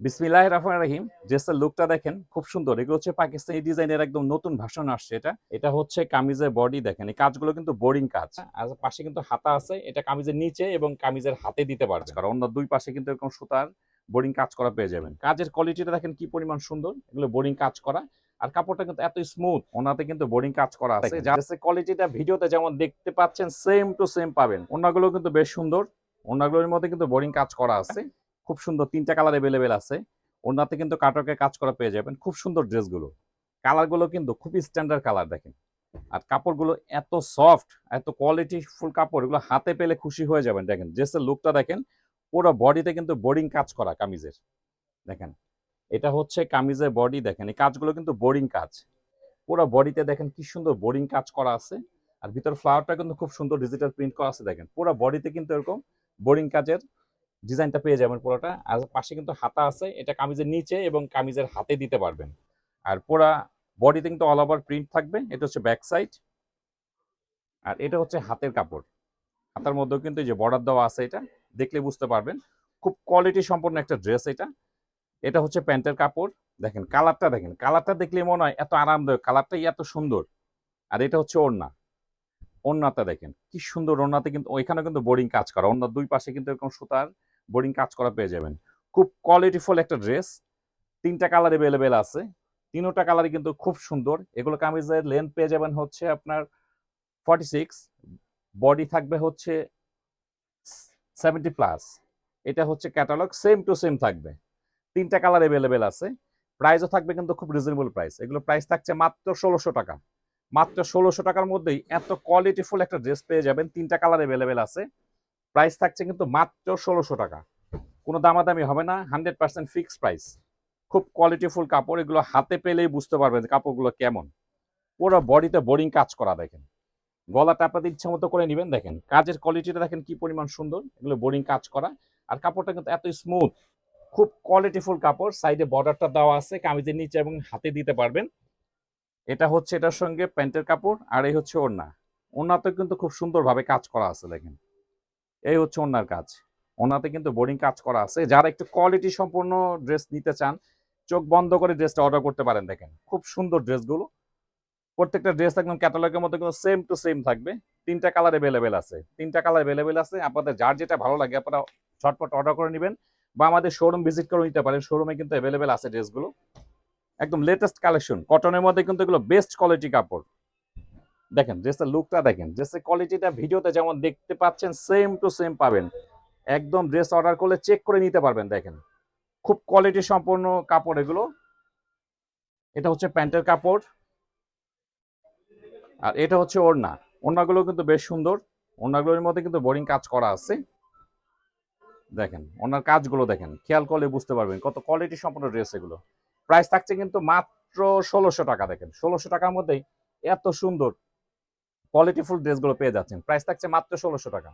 বিসমিল্লাহির রহমানির রহিম। ড্রেসের লুকটা দেখেন, খুব সুন্দর। এগুলো হচ্ছে পাকিস্তানি ডিজাইনের একদম নতুন ভার্সন আসছে। এটা হচ্ছে কামিজের বডি। দেখেন এই কাজগুলো কিন্তু বোরিং কাজ, আর পাশে কিন্তু হাতা আছে। এটা কামিজের নিচে এবং কামিজের হাতে দিতে পারবে, কারণ অন্য দুই পাশে কিন্তু এরকম সুতার বোরিং কাজ করা পেয়ে যাবেন। কাজের কোয়ালিটিটা দেখেন কি পরিমাণ সুন্দর। এগুলো বোরিং কাজ করা, আর কাপড়টা কিন্তু এত স্মুথ। ওনাতে কিন্তু বোরিং কাজ করা আছে। ড্রেসের কোয়ালিটিটা ভিডিওতে যেমন দেখতে পাচ্ছেন সেম টু সেম পাবেন। ওনাগুলো কিন্তু বেশ সুন্দর। ওনাগুলোর মধ্যে কিন্তু বোরিং কাজ করা আছে। খুব সুন্দর, 3টা কালার अवेलेबल আছে। ওনাতে কিন্তু কাটওয়ার্কের কাজ করা পেয়ে যাবেন। খুব সুন্দর ড্রেসগুলো। কালারগুলো কিন্তু খুবই স্ট্যান্ডার্ড কালার দেখেন। আর কাপড়গুলো এত সফট, এত কোয়ালিটি ফুল কাপড়, এগুলো হাতে পেলে খুশি হয়ে যাবেন। দেখেন ড্রেসের লুকটা দেখেন, পুরো বডিতে কিন্তু বোরিং কাজ করা কামিজের। দেখেন এটা হচ্ছে কামিজের বডি। দেখেন এই কাজগুলো কিন্তু বোরিং কাজ। পুরো বডিতে দেখেন কি সুন্দর বোরিং কাজ করা আছে। আর ভিতর ফ্লাওয়ারটা কিন্তু খুব সুন্দর ডিজিটাল প্রিন্ট করা আছে। দেখেন পুরো বডিতে কিন্তু এরকম বোরিং কাজের ডিজাইনটা পেয়ে যাবেন পুরোটা। আর পাশে কিন্তু হাতা আছে। এটা কামিজের নিচে এবং কামিজের হাতে দিতে পারবেন। আর পুরা বডিতে কিন্তু অল ওভার প্রিন্ট থাকবে। এটা হচ্ছে ব্যাক সাইড, আর এটা হচ্ছে হাতের কাপড়। হাতার মধ্যেও কিন্তু এই যে বর্ডার দেওয়া আছে, এটা দেখলে বুঝতে পারবেন। খুব কোয়ালিটি সম্পন্ন একটা ড্রেস এটা। এটা হচ্ছে প্যান্টের কাপড়। দেখেন কালারটা, দেখেন কালারটা দেখলে মনে হয় এত আরামদায়ক, কালারটাই এত সুন্দর। আর এটা হচ্ছে ওড়না। ওড়নাটা দেখেন কি সুন্দর। ওড়নাতে কিন্তু ওইখানে কিন্তু বোরিং কাজ করা, ওড়নার দুই পাশে কিন্তু এরকম সুতার বোরিং কাজ করা পেয়ে যাবেন। খুব কোয়ালিটিফুল একটা ড্রেস। 3টা কালার अवेलेबल আছে। 3টা কালারই কিন্তু খুব সুন্দর। এগুলো কামিজের লেন্থ পেয়ে যাবেন হচ্ছে আপনার 46, বডি থাকবে হচ্ছে 70 প্লাস। এটা হচ্ছে ক্যাটালগ, সেম টু সেম থাকবে। 3টা কালার अवेलेबल আছে। প্রাইসও থাকবে কিন্তু খুব রিজনেবল প্রাইস। এগুলো প্রাইস থাকছে মাত্র 1600 টাকা। মাত্র 1600 টাকার মধ্যেই এত কোয়ালিটিফুল একটা ড্রেস পেয়ে যাবেন। 3টা কালার अवेलेबल আছে। প্রাইস থাকছে কিন্তু মাত্র 1600 টাকা। কোনো দামাদামি হবে না, 100% ফিক্সড প্রাইস। খুব কোয়ালিটিফুল কাপড়। এগুলো হাতে পেলেই বুঝতে পারবেন যে কাপড়গুলো কেমন। পুরো বডিতে বোরিং কাজ করা। দেখেন গলাটা আপনাদের ইচ্ছা মতো করে নেবেন। দেখেন কাজের কোয়ালিটিটা দেখেন কি পরিমাণ সুন্দর। এগুলো বোরিং কাজ করা, আর কাপড়টা কিন্তু এত স্মুথ। খুব কোয়ালিটিফুল কাপড়। সাইডে বর্ডারটা দেওয়া আছে, কামিজের নিচে এবং হাতে দিতে পারবেন। এটা হচ্ছে এটার সঙ্গে প্যান্টের কাপড়, আর এই হচ্ছে ওড়না। ওড়নাতে কিন্তু খুব সুন্দরভাবে কাজ করা আছে। দেখেন এই হচ্ছে ওড়নার কাজ। ওড়নাতে কিন্তু বোরিং কাজ করা আছে। যারা একটু কোয়ালিটি সম্পন্ন ড্রেস নিতে চান, চোখ বন্ধ করে ড্রেসটা অর্ডার করতে পারেন। দেখেন খুব সুন্দর ড্রেসগুলো। প্রত্যেকটা ড্রেস একদম ক্যাটালগের মতো কিন্তু সেম টু সেম থাকবে। 3টা কালার अवेलेबल আছে। 3টা কালার अवेलेबल আছে। আপনাদের যার যেটা ভালো লাগে আপনারা ঝটপট অর্ডার করে নেবেন, বা আমাদের শোরুম ভিজিট করে নিতে পারেন। শোরুমে কিন্তু अवेलेबल আছে ড্রেসগুলো। একদম লেটেস্ট কালেকশন, কটনের মধ্যে কিন্তু এগুলো বেস্ট কোয়ালিটি কাপড়। দেখেন ড্রেসের লুকটা দেখেন। ড্রেসের কোয়ালিটিটা ভিডিওতে যেমন দেখতে পাচ্ছেন সেম টু সেম পাবেন। একদম ড্রেস অর্ডার করলে চেক করে নিতে পারবেন। দেখেন খুব কোয়ালিটি সম্পন্ন কাপড় এগুলো। এটা হচ্ছে প্যান্টের কাপড়, আর এটা হচ্ছে ওড়না। ওড়নাগুলো কিন্তু বেশ সুন্দর। ওড়নাগুলোর মধ্যে কিন্তু বোরিং কাজ করা আছে। দেখেন ওনার কাজগুলো দেখেন, খেয়াল করলে বুঝতে পারবেন কত কোয়ালিটি সম্পন্ন ড্রেস এগুলো। প্রাইস থাকছে কিন্তু মাত্র 1600 টাকা। দেখেন 1600 টাকার মধ্যেই এত সুন্দর কোয়ালিটিফুল ড্রেসগুলো পেয়ে যাচ্ছেন। প্রাইস থাকছে মাত্র 1600 টাকা।